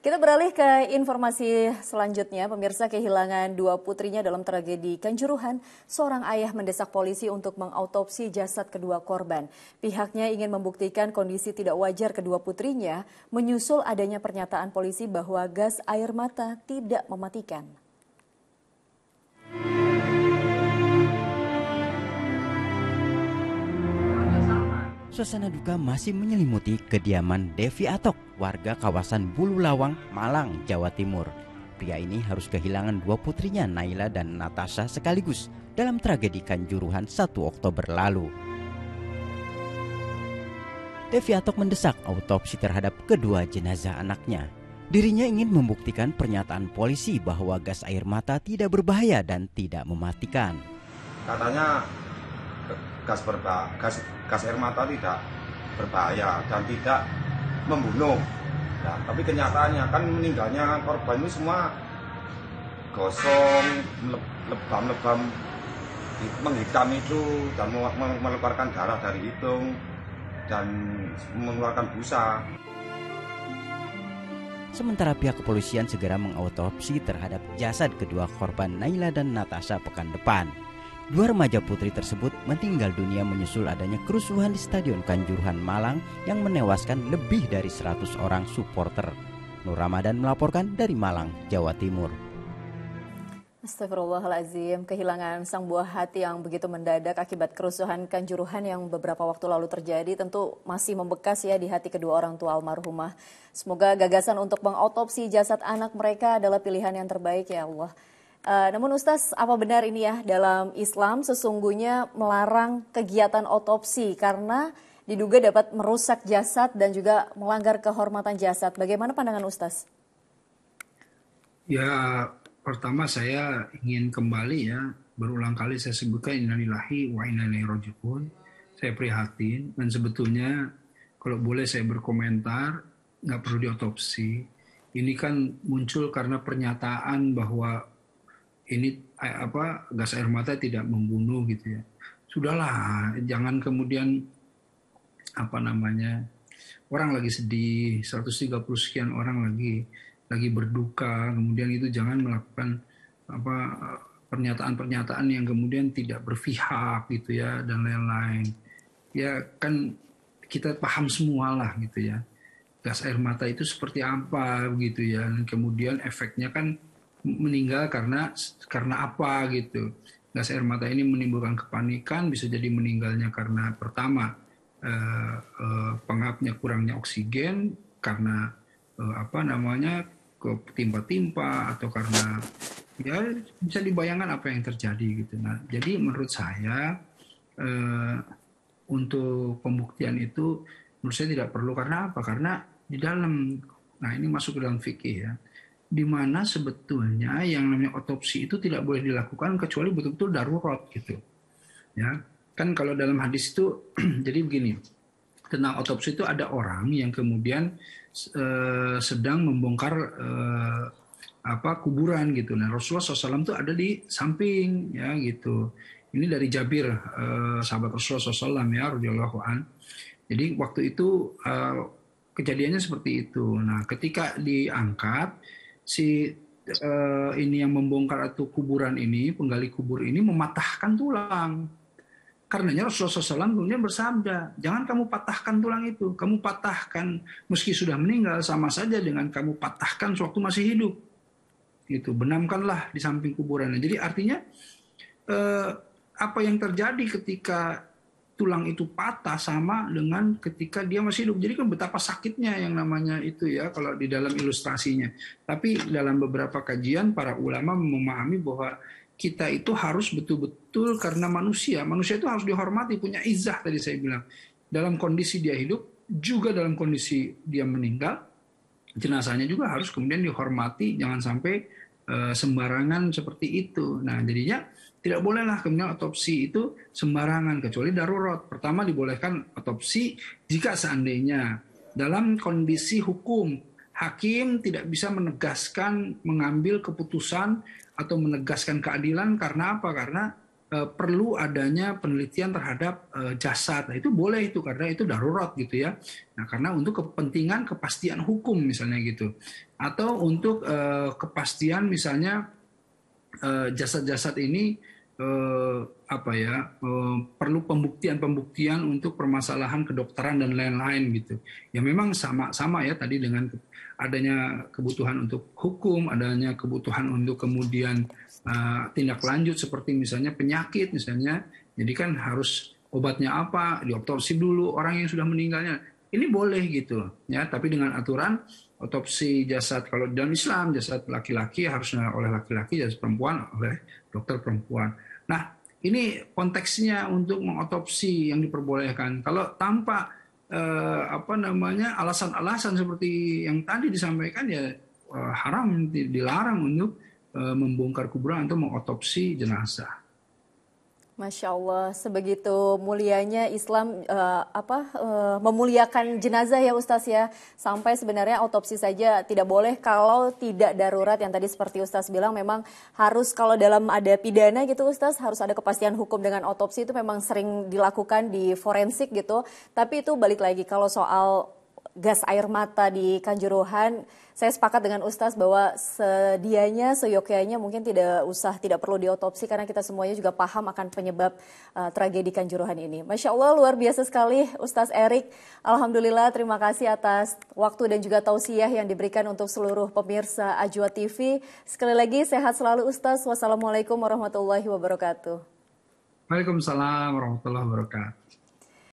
Kita beralih ke informasi selanjutnya. Pemirsa, kehilangan dua putrinya dalam tragedi Kanjuruhan, seorang ayah mendesak polisi untuk mengautopsi jasad kedua korban. Pihaknya ingin membuktikan kondisi tidak wajar kedua putrinya, menyusul adanya pernyataan polisi bahwa gas air mata tidak mematikan. Suasana duka masih menyelimuti kediaman Devi Atok, warga kawasan Bulu Lawang, Malang, Jawa Timur. Pria ini harus kehilangan dua putrinya, Naila dan Natasha, sekaligus dalam tragedi Kanjuruhan 1 Oktober lalu. Devi Atok mendesak autopsi terhadap kedua jenazah anaknya. Dirinya ingin membuktikan pernyataan polisi bahwa gas air mata tidak berbahaya dan tidak mematikan. Katanya gas air mata tidak berbahaya dan tidak membunuh. Nah, tapi kenyataannya kan meninggalnya korban ini semua gosong, lebam-lebam menghitam itu dan mengeluarkan darah dari hidung dan mengeluarkan busa. Sementara pihak kepolisian segera mengautopsi terhadap jasad kedua korban Naila dan Natasha pekan depan. Dua remaja putri tersebut meninggal dunia menyusul adanya kerusuhan di Stadion Kanjuruhan Malang yang menewaskan lebih dari 100 orang supporter. Nur Ramadan melaporkan dari Malang, Jawa Timur. Astagfirullahaladzim, kehilangan sang buah hati yang begitu mendadak akibat kerusuhan Kanjuruhan yang beberapa waktu lalu terjadi tentu masih membekas ya di hati kedua orang tua almarhumah. Semoga gagasan untuk mengautopsi jasad anak mereka adalah pilihan yang terbaik ya Allah. Namun Ustaz, apa benar ini ya dalam Islam sesungguhnya melarang kegiatan otopsi karena diduga dapat merusak jasad dan juga melanggar kehormatan jasad. Bagaimana pandangan Ustaz? Ya, pertama saya ingin kembali ya, berulang kali saya sebutkan innalillahi wa inna ilaihi raji'un. Saya prihatin dan sebetulnya kalau boleh saya berkomentar, nggak perlu diotopsi. Ini kan muncul karena pernyataan bahwa ini gas air mata tidak membunuh gitu ya. Sudahlah, jangan kemudian orang lagi sedih, 130 sekian orang lagi berduka, kemudian itu jangan melakukan pernyataan-pernyataan yang kemudian tidak berpihak gitu ya dan lain-lain. Ya kan kita paham semua lah gitu ya. Gas air mata itu seperti apa gitu ya. Dan kemudian efeknya kan meninggal karena apa gitu. Gas air mata ini menimbulkan kepanikan, bisa jadi meninggalnya karena pertama pengapnya kurangnya oksigen, karena ketimpa-timpa atau karena ya bisa dibayangkan apa yang terjadi gitu. Nah, jadi menurut saya untuk pembuktian itu menurut saya tidak perlu. Karena apa? Karena di dalam, nah ini masuk ke dalam fikih ya, di mana sebetulnya yang namanya otopsi itu tidak boleh dilakukan kecuali betul-betul darurat gitu. Ya, kan kalau dalam hadis itu jadi begini, tentang otopsi itu ada orang yang kemudian sedang membongkar kuburan gitu. Nah, Rasulullah SAW itu ada di samping ya gitu. Ini dari Jabir, sahabat Rasulullah SAW ya radhiyallahu an. Jadi waktu itu kejadiannya seperti itu. Nah, ketika diangkat ini yang membongkar atau kuburan ini, penggali kubur ini mematahkan tulang. Karenanya Rasulullah SAW kemudian bersabda, jangan kamu patahkan tulang itu. Kamu patahkan meski sudah meninggal sama saja dengan kamu patahkan sewaktu masih hidup. Gitu, benamkanlah di samping kuburannya. Jadi artinya apa yang terjadi ketika tulang itu patah sama dengan ketika dia masih hidup. Jadi kan betapa sakitnya yang namanya itu ya kalau di dalam ilustrasinya. Tapi dalam beberapa kajian para ulama memahami bahwa kita itu harus betul-betul karena manusia itu harus dihormati, punya izzah tadi saya bilang. Dalam kondisi dia hidup, juga dalam kondisi dia meninggal, jenazahnya juga harus kemudian dihormati, jangan sampai sembarangan seperti itu. Nah, jadinya tidak bolehlah kemudian otopsi itu sembarangan kecuali darurat. Pertama dibolehkan otopsi jika seandainya dalam kondisi hukum hakim tidak bisa mengambil keputusan atau menegaskan keadilan karena apa? Karena perlu adanya penelitian terhadap jasad. Nah, itu boleh itu karena itu darurat gitu ya. Nah, karena untuk kepentingan kepastian hukum misalnya gitu. Atau untuk kepastian misalnya jasad-jasad ini perlu pembuktian untuk permasalahan kedokteran dan lain-lain gitu. Ya memang sama ya tadi dengan adanya kebutuhan untuk hukum, adanya kebutuhan untuk kemudian tindak lanjut seperti misalnya penyakit misalnya. Jadi kan harus obatnya apa, diotopsi dulu orang yang sudah meninggalnya. Ini boleh gitu ya, tapi dengan aturan otopsi jasad kalau dalam Islam jasad laki-laki harusnya oleh laki-laki, jasad perempuan oleh dokter perempuan. Nah, ini konteksnya untuk mengotopsi yang diperbolehkan. Kalau tanpa alasan-alasan seperti yang tadi disampaikan ya haram, dilarang untuk membongkar kuburan atau mengotopsi jenazah. Masya Allah, sebegitu mulianya Islam memuliakan jenazah ya Ustaz ya. Sampai sebenarnya otopsi saja tidak boleh kalau tidak darurat, yang tadi seperti Ustaz bilang memang harus kalau dalam ada pidana gitu Ustaz, harus ada kepastian hukum. Dengan otopsi itu memang sering dilakukan di forensik gitu. Tapi itu balik lagi kalau soal gas air mata di Kanjuruhan, saya sepakat dengan Ustaz bahwa sedianya, seyogyanya mungkin tidak perlu diotopsi karena kita semuanya juga paham akan penyebab tragedi Kanjuruhan ini. Masya Allah, luar biasa sekali Ustaz Erik. Alhamdulillah, terima kasih atas waktu dan juga tausiah yang diberikan untuk seluruh pemirsa Ajwa TV. Sekali lagi sehat selalu Ustaz. Wassalamualaikum warahmatullahi wabarakatuh. Waalaikumsalam warahmatullahi wabarakatuh.